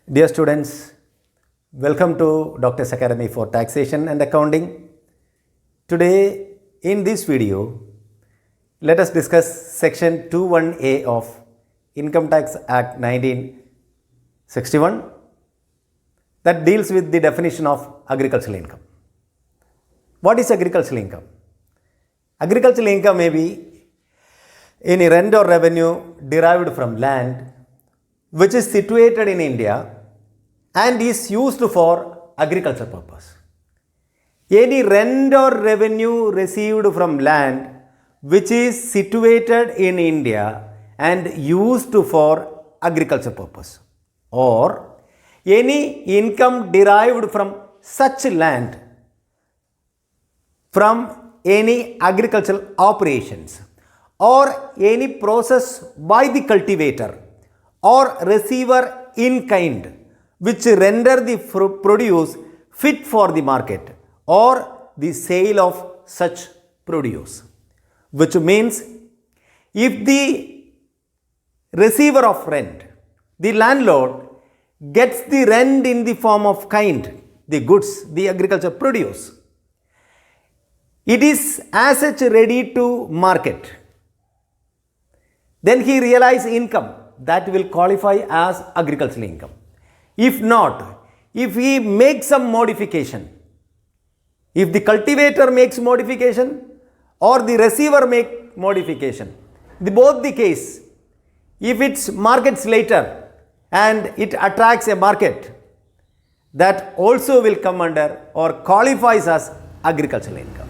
Dear students, welcome to Doctor's Academy for Taxation and Accounting. Today, in this video, let us discuss Section 21A of Income Tax Act 1961 that deals with the definition of agricultural income. What is agricultural income? Agricultural income may be any rent or revenue derived from land which is situated in India and is used for agriculture purpose. Any rent or revenue received from land which is situated in India and used for agriculture purpose, or any income derived from such land from any agricultural operations, or any process by the cultivator or receiver in kind which render the produce fit for the market, or the sale of such produce. Which means, if the receiver of rent, the landlord, gets the rent in the form of kind, the goods, the agriculture produce, it is as such ready to market, then he realizes income that will qualify as agricultural income. If not, if he makes some modification, if the cultivator makes modification or the receiver make modification, both the case, if it markets later and it attracts a market, that also will come under or qualifies as agricultural income.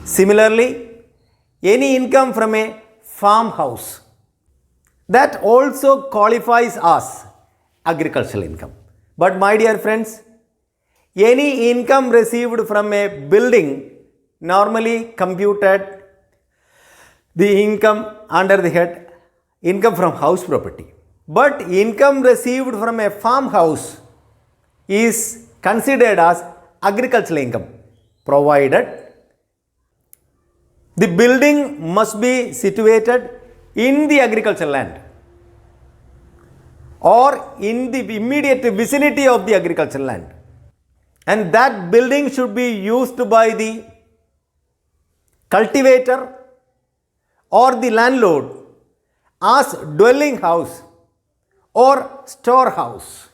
Similarly, any income from a farmhouse, that also qualifies as agricultural income. But my dear friends, any income received from a building normally computed the income under the head income from house property. But income received from a farmhouse is considered as agricultural income, provided the building must be situated in the agricultural land or in the immediate vicinity of the agricultural land, and that building should be used by the cultivator or the landlord as dwelling house or storehouse,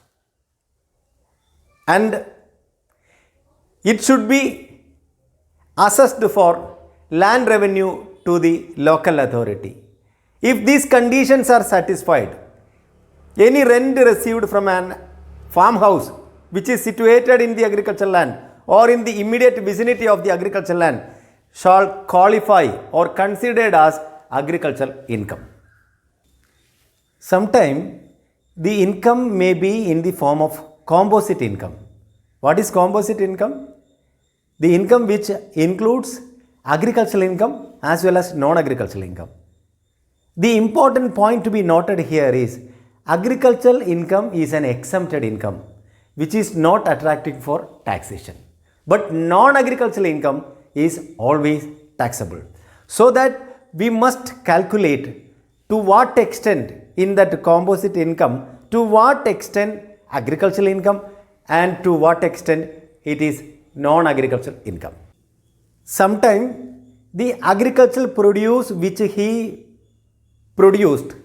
and it should be assessed for land revenue to the local authority. If these conditions are satisfied, any rent received from an farmhouse which is situated in the agricultural land or in the immediate vicinity of the agricultural land shall qualify or considered as agricultural income. Sometimes the income may be in the form of composite income. What is composite income? The income which includes agricultural income as well as non-agricultural income. The important point to be noted here is agricultural income is an exempted income which is not attractive for taxation, but non-agricultural income is always taxable. So that we must calculate to what extent in that composite income, to what extent agricultural income and to what extent it is non-agricultural income. Sometimes the agricultural produce which he produced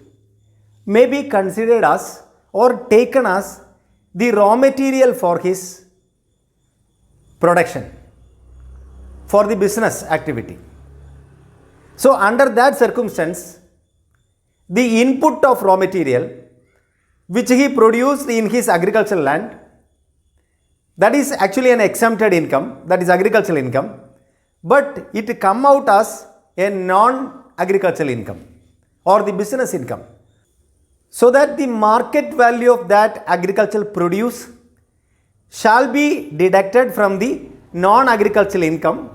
may be considered as or taken as the raw material for his production, for the business activity. So under that circumstance, the input of raw material which he produced in his agricultural land, that is actually an exempted income, that is agricultural income, but it come out as a non-agricultural income or the business income. So that the market value of that agricultural produce shall be deducted from the non-agricultural income,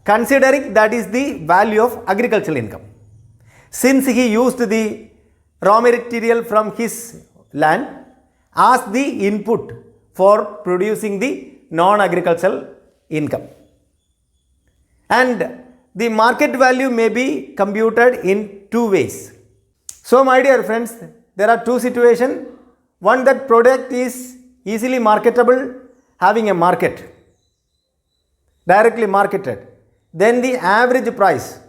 considering that is the value of agricultural income. Since he used the raw material from his land as the input for producing the non-agricultural income. And the market value may be computed in two ways. So my dear friends, there are two situations. One, that product is easily marketable, having a market, directly marketed. Then the average price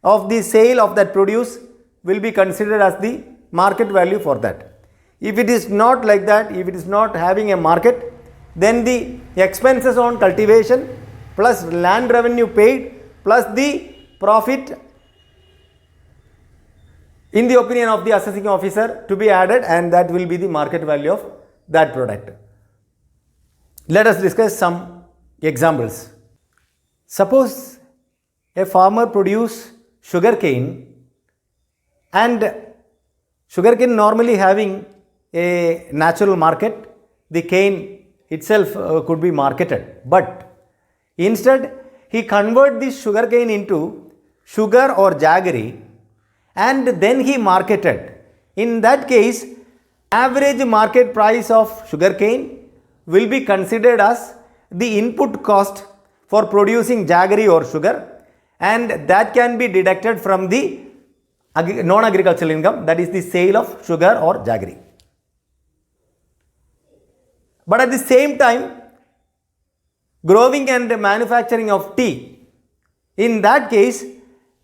of the sale of that produce will be considered as the market value for that. If it is not like that, if it is not having a market, then the expenses on cultivation plus land revenue paid plus the profit in the opinion of the assessing officer to be added, and that will be the market value of that product. Let us discuss some examples. Suppose a farmer produce sugarcane, and sugarcane normally having a natural market, the cane itself could be marketed, but instead he convert this sugarcane into sugar or jaggery and then he marketed. In that case, average market price of sugarcane will be considered as the input cost for producing jaggery or sugar, and that can be deducted from the non-agricultural income, that is the sale of sugar or jaggery. But at the same time, growing and manufacturing of tea, in that case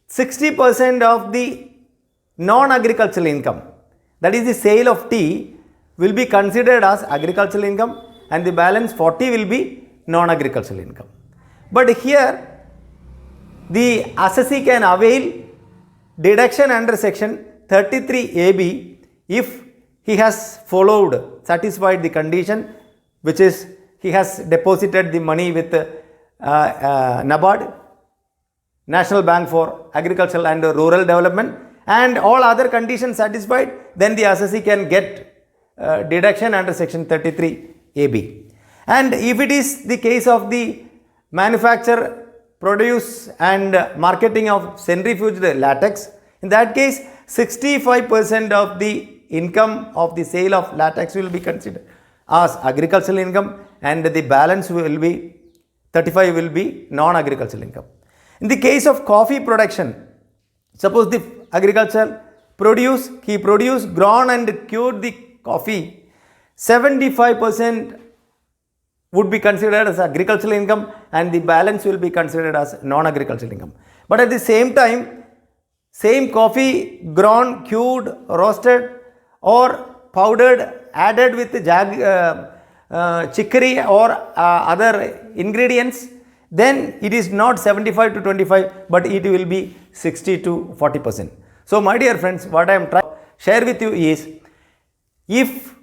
60% of the non-agricultural income, that is the sale of tea, will be considered as agricultural income, and the balance 40 will be non-agricultural income. But here the assessee can avail deduction under section 33AB if he has satisfied the condition, which is he has deposited the money with NABARD, National Bank for Agricultural and Rural Development, and all other conditions satisfied, then the assessee can get deduction under section 33AB. And if it is the case of the manufacture, produce and marketing of centrifuged latex, in that case 65% of the income of the sale of latex will be considered as agricultural income, and the balance will be 35 will be non-agricultural income. In the case of coffee production, suppose the agriculture he produced, ground and cured the coffee, 75% would be considered as agricultural income and the balance will be considered as non-agricultural income. But at the same time, same coffee ground, cured, roasted or powdered, added with chicory or other ingredients, then it is not 75 to 25, but it will be 60 to 40%. So my dear friends, what I am trying to share with you is, if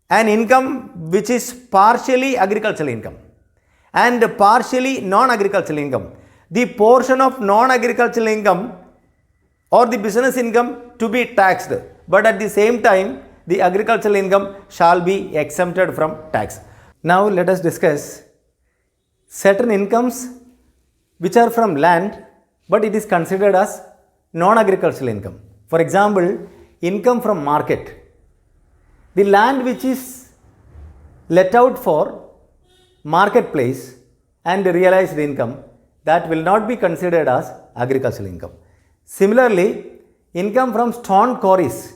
an income which is partially agricultural income and partially non-agricultural income, the portion of non-agricultural income or the business income to be taxed, but at the same time the agricultural income shall be exempted from tax. Now let us discuss certain incomes which are from land, but it is considered as non-agricultural income. For example, income from market. The land which is let out for marketplace and realized income, that will not be considered as agricultural income. Similarly, income from stone quarries,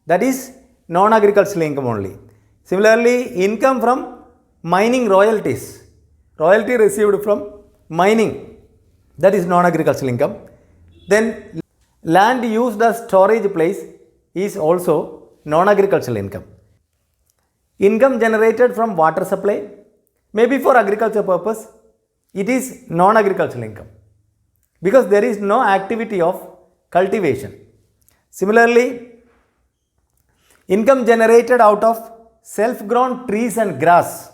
that is non-agricultural income only. Similarly, income from mining royalties, royalty received from mining, that is non-agricultural income. Then land used as storage place is also non-agricultural income. Income generated from water supply, maybe for agriculture purpose, it is non-agricultural income because there is no activity of cultivation. Similarly, income generated out of self-grown trees and grass,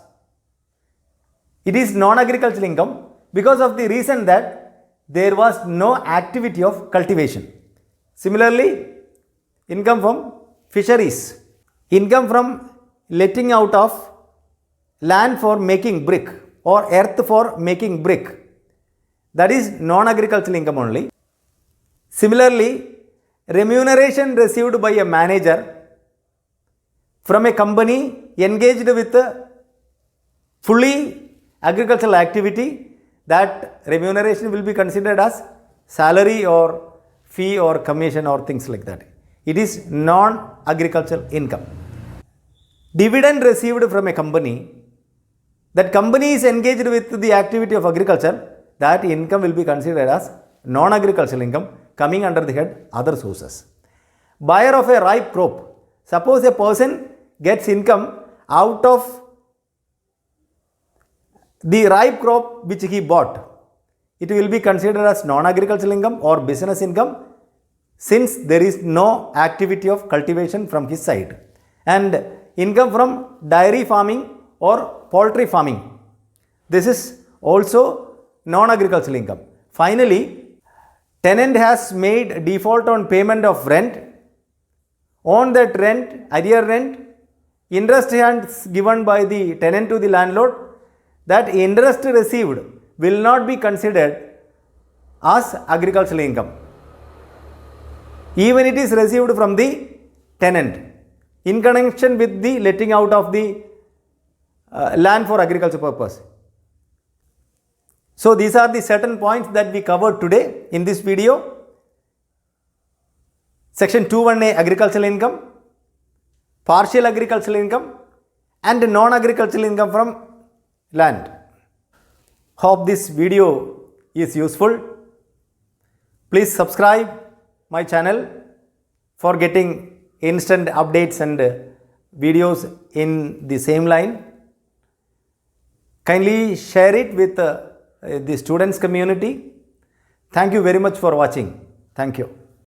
it is non-agricultural income because of the reason that there was no activity of cultivation. Similarly, income from fisheries, income from letting out of land for making brick or earth for making brick, that is non-agricultural income only. Similarly, remuneration received by a manager from a company engaged with a fully agricultural activity, that remuneration will be considered as salary or fee or commission or things like that. It is non-agricultural income. dividend received from a company, that company is engaged with the activity of agriculture, that income will be considered as non-agricultural income coming under the head other sources. Buyer of a ripe crop. Suppose a person gets income out of the ripe crop which he bought. It will be considered as non-agricultural income or business income, since there is no activity of cultivation from his side. And income from dairy farming or poultry farming, this is also non-agricultural income. Finally, tenant has made default on payment of rent. On that rent, arrear rent, interest is given by the tenant to the landlord. That interest received will not be considered as agricultural income, even it is received from the tenant in connection with the letting out of the land for agriculture purpose. So these are the certain points that we covered today in this video. Section 2(1)(a) agricultural income, partial agricultural income and non-agricultural income from land. Hope this video is useful. Please subscribe my channel for getting instant updates and videos in the same line. Kindly share it with the students community. Thank you very much for watching. Thank you.